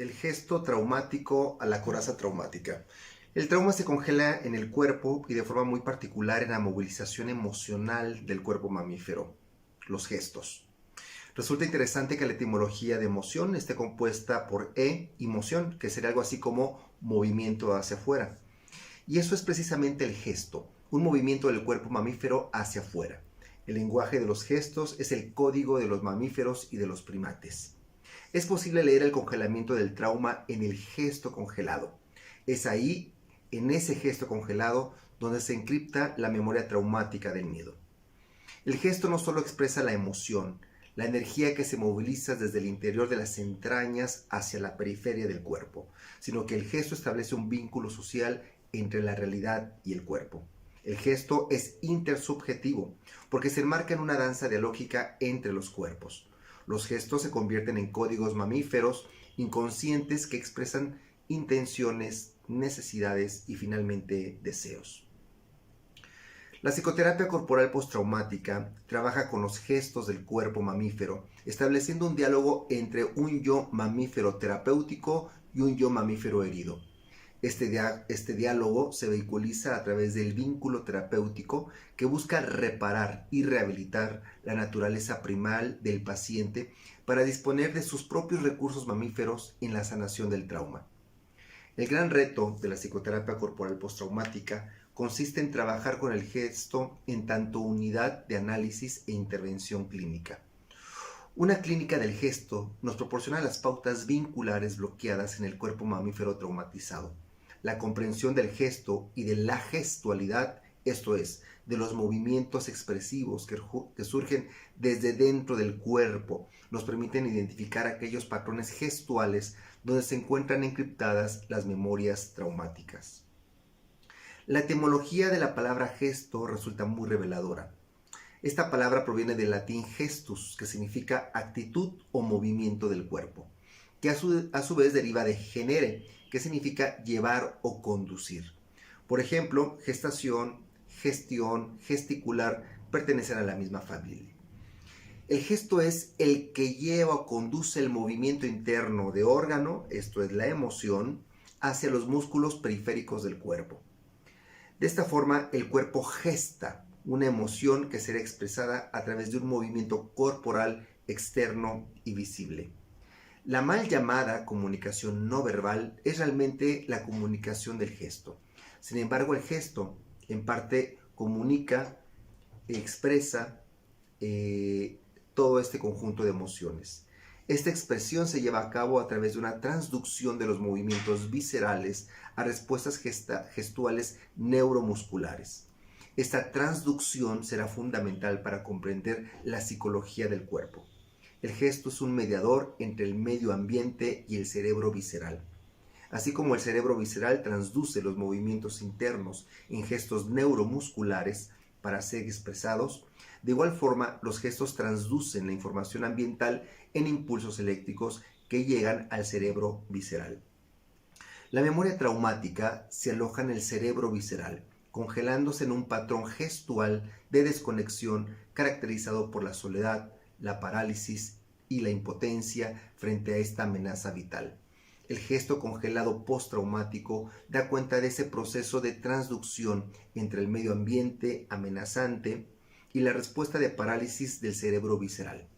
Del gesto traumático a la coraza traumática. El trauma se congela en el cuerpo y de forma muy particular en la movilización emocional del cuerpo mamífero, los gestos. Resulta interesante que la etimología de emoción esté compuesta por y moción, que sería algo así como movimiento hacia afuera. Y eso es precisamente el gesto, un movimiento del cuerpo mamífero hacia afuera. El lenguaje de los gestos es el código de los mamíferos y de los primates. Es posible leer el congelamiento del trauma en el gesto congelado. Es ahí, en ese gesto congelado, donde se encripta la memoria traumática del miedo. El gesto no solo expresa la emoción, la energía que se moviliza desde el interior de las entrañas hacia la periferia del cuerpo, sino que el gesto establece un vínculo social entre la realidad y el cuerpo. El gesto es intersubjetivo, porque se enmarca en una danza dialógica entre los cuerpos. Los gestos se convierten en códigos mamíferos inconscientes que expresan intenciones, necesidades y finalmente deseos. La psicoterapia corporal postraumática trabaja con los gestos del cuerpo mamífero, estableciendo un diálogo entre un yo mamífero terapéutico y un yo mamífero herido. Este diálogo se vehiculiza a través del vínculo terapéutico que busca reparar y rehabilitar la naturaleza primal del paciente para disponer de sus propios recursos mamíferos en la sanación del trauma. El gran reto de la psicoterapia corporal postraumática consiste en trabajar con el gesto en tanto unidad de análisis e intervención clínica. Una clínica del gesto nos proporciona las pautas vinculares bloqueadas en el cuerpo mamífero traumatizado, la comprensión del gesto y de la gestualidad, esto es, de los movimientos expresivos que surgen desde dentro del cuerpo, nos permiten identificar aquellos patrones gestuales donde se encuentran encriptadas las memorias traumáticas. La etimología de la palabra gesto resulta muy reveladora. Esta palabra proviene del latín gestus, que significa actitud o movimiento del cuerpo, que a su vez deriva de genere, que significa llevar o conducir. Por ejemplo, gestación, gestión, gesticular pertenecen a la misma familia. El gesto es el que lleva o conduce el movimiento interno de órgano, esto es la emoción, hacia los músculos periféricos del cuerpo. De esta forma, el cuerpo gesta una emoción que será expresada a través de un movimiento corporal externo y visible. La mal llamada comunicación no verbal es realmente la comunicación del gesto. Sin embargo, el gesto en parte comunica, expresa todo este conjunto de emociones. Esta expresión se lleva a cabo a través de una transducción de los movimientos viscerales a respuestas gestuales neuromusculares. Esta transducción será fundamental para comprender la psicología del cuerpo. El gesto es un mediador entre el medio ambiente y el cerebro visceral. Así como el cerebro visceral transduce los movimientos internos en gestos neuromusculares para ser expresados, de igual forma los gestos transducen la información ambiental en impulsos eléctricos que llegan al cerebro visceral. La memoria traumática se aloja en el cerebro visceral, congelándose en un patrón gestual de desconexión caracterizado por la soledad, la parálisis y la impotencia frente a esta amenaza vital. El gesto congelado postraumático da cuenta de ese proceso de transducción entre el medio ambiente amenazante y la respuesta de parálisis del cerebro visceral.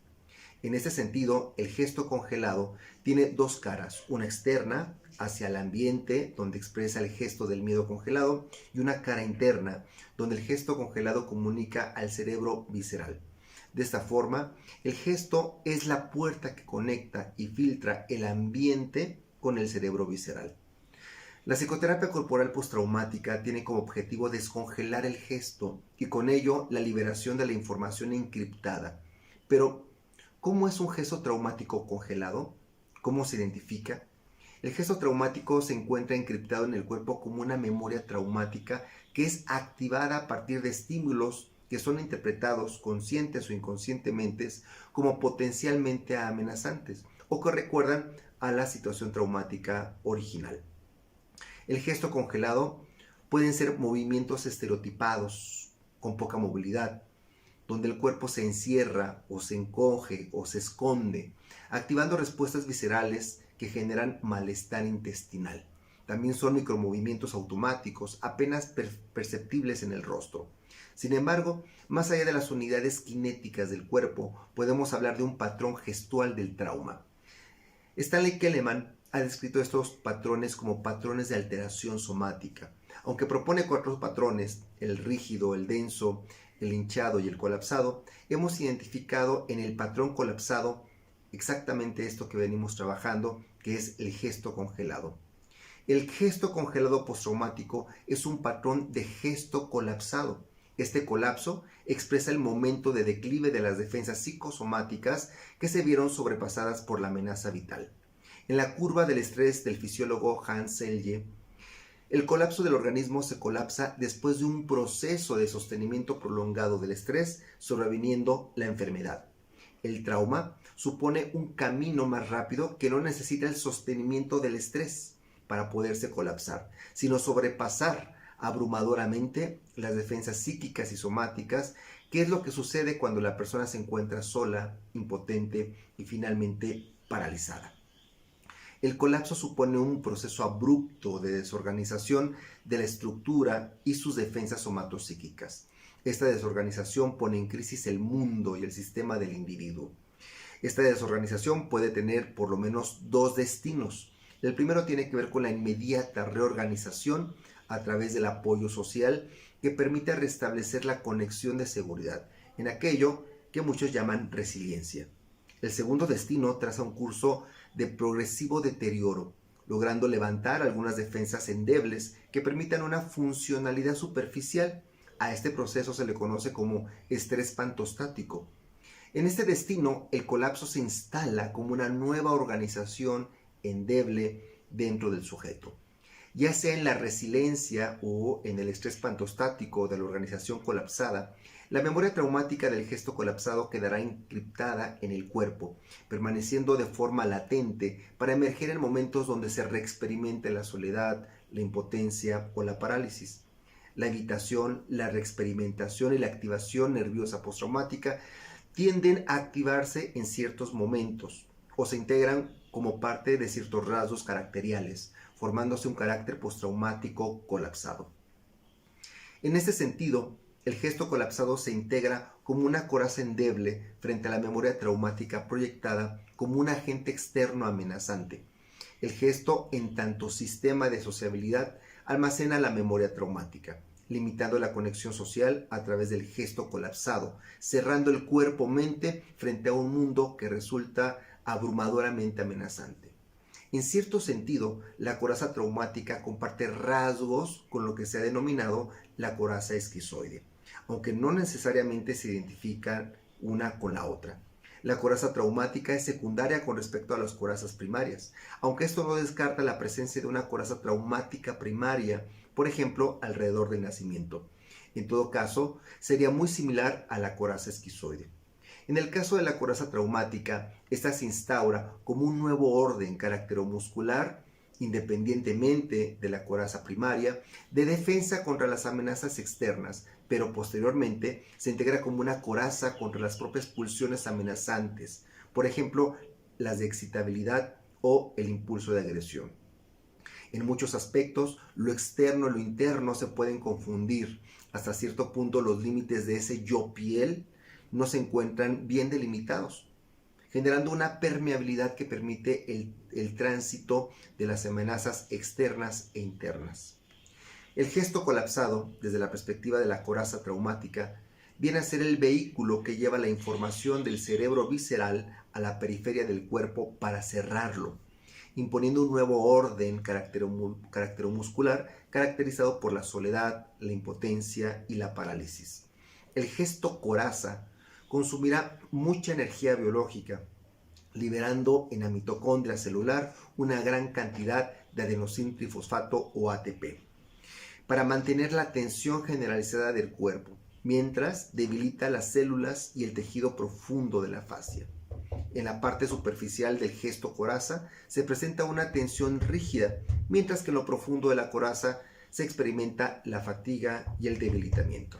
En este sentido, el gesto congelado tiene dos caras, una externa hacia el ambiente, donde expresa el gesto del miedo congelado, y una cara interna, donde el gesto congelado comunica al cerebro visceral. De esta forma, el gesto es la puerta que conecta y filtra el ambiente con el cerebro visceral. La psicoterapia corporal postraumática tiene como objetivo descongelar el gesto y con ello la liberación de la información encriptada. Pero, ¿cómo es un gesto traumático congelado? ¿Cómo se identifica? El gesto traumático se encuentra encriptado en el cuerpo como una memoria traumática que es activada a partir de estímulos que son interpretados conscientes o inconscientemente como potencialmente amenazantes o que recuerdan a la situación traumática original. El gesto congelado pueden ser movimientos estereotipados con poca movilidad, donde el cuerpo se encierra o se encoge o se esconde, activando respuestas viscerales que generan malestar intestinal. También son micromovimientos automáticos, apenas perceptibles en el rostro. Sin embargo, más allá de las unidades cinéticas del cuerpo, podemos hablar de un patrón gestual del trauma. Stanley Keleman ha descrito estos patrones como patrones de alteración somática. Aunque propone 4 patrones, el rígido, el denso, el hinchado y el colapsado, hemos identificado en el patrón colapsado exactamente esto que venimos trabajando, que es el gesto congelado. El gesto congelado postraumático es un patrón de gesto colapsado. Este colapso expresa el momento de declive de las defensas psicosomáticas que se vieron sobrepasadas por la amenaza vital. En la curva del estrés del fisiólogo Hans Selye, el colapso del organismo se colapsa después de un proceso de sostenimiento prolongado del estrés, sobreviniendo la enfermedad. El trauma supone un camino más rápido que no necesita el sostenimiento del estrés para poderse colapsar, sino sobrepasar abrumadoramente las defensas psíquicas y somáticas, que es lo que sucede cuando la persona se encuentra sola, impotente y finalmente paralizada. El colapso supone un proceso abrupto de desorganización de la estructura y sus defensas somatopsíquicas. Esta desorganización pone en crisis el mundo y el sistema del individuo. Esta desorganización puede tener por lo menos 2 destinos. El primero tiene que ver con la inmediata reorganización a través del apoyo social que permite restablecer la conexión de seguridad en aquello que muchos llaman resiliencia. El segundo destino traza un curso de progresivo deterioro, logrando levantar algunas defensas endebles que permitan una funcionalidad superficial. A este proceso se le conoce como estrés pantostático. En este destino, el colapso se instala como una nueva organización endeble dentro del sujeto. Ya sea en la resiliencia o en el estrés pantostático de la organización colapsada, la memoria traumática del gesto colapsado quedará encriptada en el cuerpo, permaneciendo de forma latente para emerger en momentos donde se reexperimente la soledad, la impotencia o la parálisis. La evitación, la reexperimentación y la activación nerviosa postraumática tienden a activarse en ciertos momentos o se integran como parte de ciertos rasgos caracteriales, formándose un carácter postraumático colapsado. En este sentido, el gesto colapsado se integra como una coraza endeble frente a la memoria traumática proyectada como un agente externo amenazante. El gesto, en tanto sistema de sociabilidad, almacena la memoria traumática, limitando la conexión social a través del gesto colapsado, cerrando el cuerpo-mente frente a un mundo que resulta abrumadoramente amenazante. En cierto sentido, la coraza traumática comparte rasgos con lo que se ha denominado la coraza esquizoide, aunque no necesariamente se identifican una con la otra. La coraza traumática es secundaria con respecto a las corazas primarias, aunque esto no descarta la presencia de una coraza traumática primaria, por ejemplo, alrededor del nacimiento. En todo caso, sería muy similar a la coraza esquizoide. En el caso de la coraza traumática, esta se instaura como un nuevo orden caracteromuscular, independientemente de la coraza primaria, de defensa contra las amenazas externas, pero posteriormente se integra como una coraza contra las propias pulsiones amenazantes, por ejemplo, las de excitabilidad o el impulso de agresión. En muchos aspectos, lo externo y lo interno se pueden confundir. Hasta cierto punto, los límites de ese yo piel no se encuentran bien delimitados, generando una permeabilidad que permite el tránsito de las amenazas externas e internas. El gesto colapsado, desde la perspectiva de la coraza traumática, viene a ser el vehículo que lleva la información del cerebro visceral a la periferia del cuerpo para cerrarlo, imponiendo un nuevo orden caracteromuscular caracterizado por la soledad, la impotencia y la parálisis. El gesto coraza consumirá mucha energía biológica, liberando en la mitocondria celular una gran cantidad de adenosín trifosfato o ATP, para mantener la tensión generalizada del cuerpo, mientras debilita las células y el tejido profundo de la fascia. En la parte superficial del gesto coraza se presenta una tensión rígida, mientras que en lo profundo de la coraza se experimenta la fatiga y el debilitamiento.